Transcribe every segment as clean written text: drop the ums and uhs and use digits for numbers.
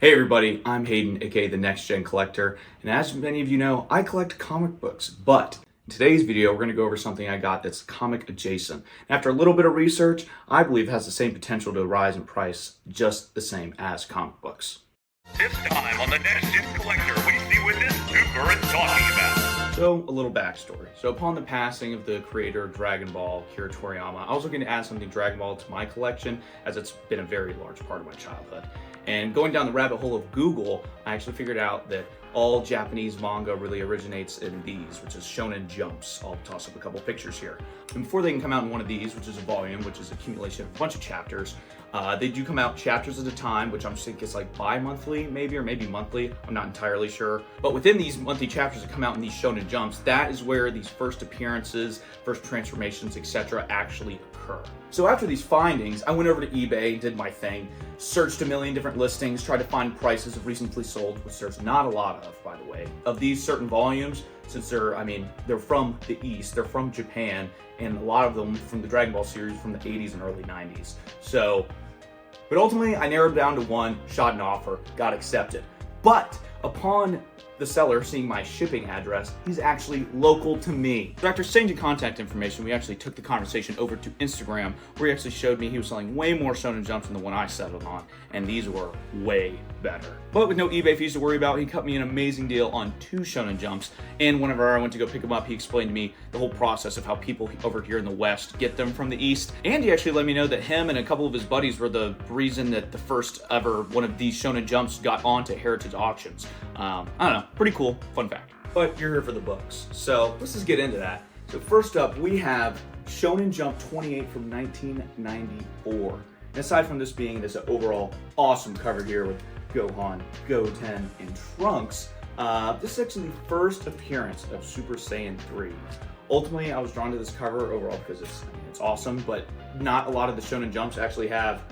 Hey everybody, I'm Hayden, aka the Next Gen Collector, and as many of you know, I collect comic books, but in today's video, we're going to go over something I got that's comic adjacent. And after a little bit of research, I believe it has the same potential to rise in price, just the same as comic books. This time on the Next Gen Collector, we see what this goober is talking about. So, a little backstory. So, upon the passing of the creator of Dragon Ball, Akira Toriyama, I was looking to add something Dragon Ball to my collection, as it's been a very large part of my childhood. And going down the rabbit hole of Google, I actually figured out that all Japanese manga really originates in these, which is Shonen Jumps. I'll toss up a couple pictures here. And before they can come out in one of these, which is a volume, which is accumulation of a bunch of chapters, they do come out chapters at a time, which I'm thinking is like bi-monthly maybe, or maybe monthly. I'm not entirely sure. But within these monthly chapters that come out in these Shonen Jumps, that is where these first appearances, first transformations, etc. actually occur. So after these findings, I went over to eBay, did my thing, searched a million different listings, tried to find prices of recently sold, which there's not a lot of, by the way, of these certain volumes, since they're from the East, they're from Japan, and a lot of them from the Dragon Ball series from the 80s and early 90s. So, but ultimately I narrowed down to one, shot an offer, got accepted. But upon the seller seeing my shipping address, he's actually local to me. So after exchanging contact information, we actually took the conversation over to Instagram, where he actually showed me he was selling way more Shonen Jumps than the one I settled on, and these were way better. But with no eBay fees to worry about, he cut me an amazing deal on 2 Shonen Jumps, and whenever I went to go pick them up, he explained to me the whole process of how people over here in the West get them from the East, and he actually let me know that him and a couple of his buddies were the reason that the first ever one of these Shonen Jumps got onto Heritage Auctions. I don't know, pretty cool, fun fact. But you're here for the books, so let's just get into that. So first up, we have Shonen Jump 28 from 1994. And aside from this being this overall awesome cover here with Gohan, Goten, and Trunks, this is actually the first appearance of Super Saiyan 3. Ultimately, I was drawn to this cover overall because it's awesome, but not a lot of the Shonen Jumps actually have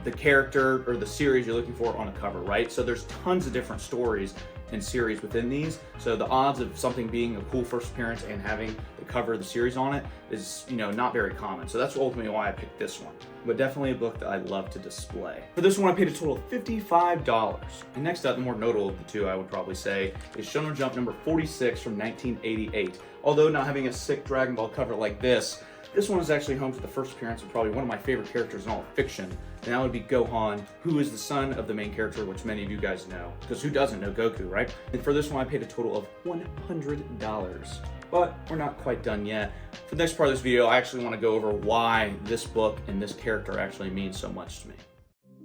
the character or the series you're looking for on a cover, right? So there's tons of different stories and series within these. So the odds of something being a cool first appearance and having the cover of the series on it is, not very common. So that's ultimately why I picked this one. But definitely a book that I love to display. For this one, I paid a total of $55. And next up, the more notable of the two, I would probably say, is Shonen Jump number 46 from 1988. Although not having a sick Dragon Ball cover like this one is actually home to the first appearance of probably one of my favorite characters in all of fiction, and that would be Gohan, who is the son of the main character, which many of you guys know, because who doesn't know Goku, right? And for this one, I paid a total of $100. But we're not quite done yet. For the next part of this video, I actually want to go over why this book and this character actually means so much to me.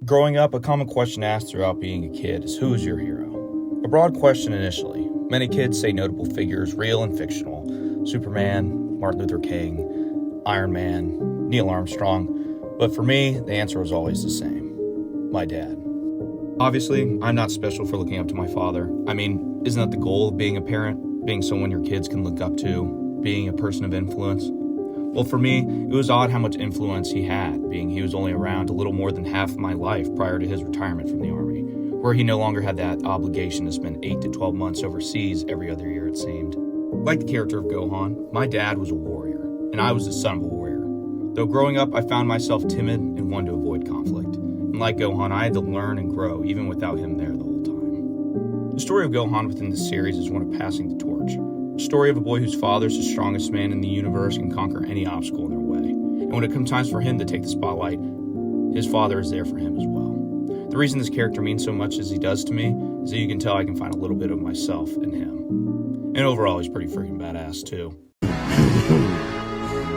Growing up, a common question asked throughout being a kid is, who is your hero? A broad question initially. Many kids say notable figures, real and fictional. Superman, Martin Luther King, Iron Man, Neil Armstrong, but for me, the answer was always the same: my dad. Obviously, I'm not special for looking up to my father. Isn't that the goal of being a parent? Being someone your kids can look up to, being a person of influence? Well, for me, it was odd how much influence he had, being he was only around a little more than half of my life prior to his retirement from the Army, where he no longer had that obligation to spend 8 to 12 months overseas every other year, it seemed. Like the character of Gohan, my dad was a warrior, and I was the son of a warrior. Though growing up, I found myself timid and wanted to avoid conflict. And like Gohan, I had to learn and grow even without him there the whole time. The story of Gohan within this series is one of passing the torch. A story of a boy whose father is the strongest man in the universe and can conquer any obstacle in their way. And when it comes time for him to take the spotlight, his father is there for him as well. The reason this character means so much as he does to me is that you can tell I can find a little bit of myself in him. And overall, he's pretty freaking badass too.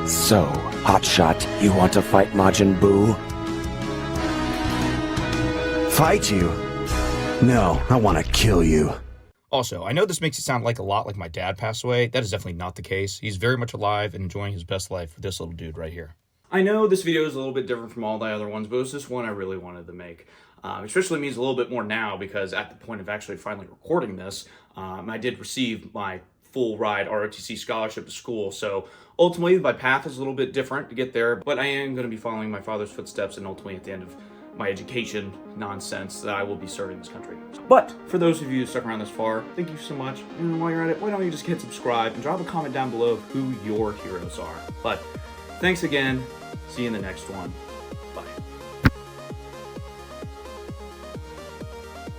So, Hotshot, you want to fight Majin Buu? Fight you? No, I want to kill you. Also, I know this makes it sound like a lot like my dad passed away. That is definitely not the case. He's very much alive and enjoying his best life with this little dude right here. I know this video is a little bit different from all the other ones, but it was just one I really wanted to make. Especially means a little bit more now because at the point of actually finally recording this, I did receive my full ride ROTC scholarship to school. So ultimately my path is a little bit different to get there, but I am going to be following my father's footsteps, and ultimately at the end of my education nonsense that I will be serving this country. But for those of you who stuck around this far, thank you so much. And while you're at it, why don't you just hit subscribe and drop a comment down below of who your heroes are. But thanks again. See you in the next one.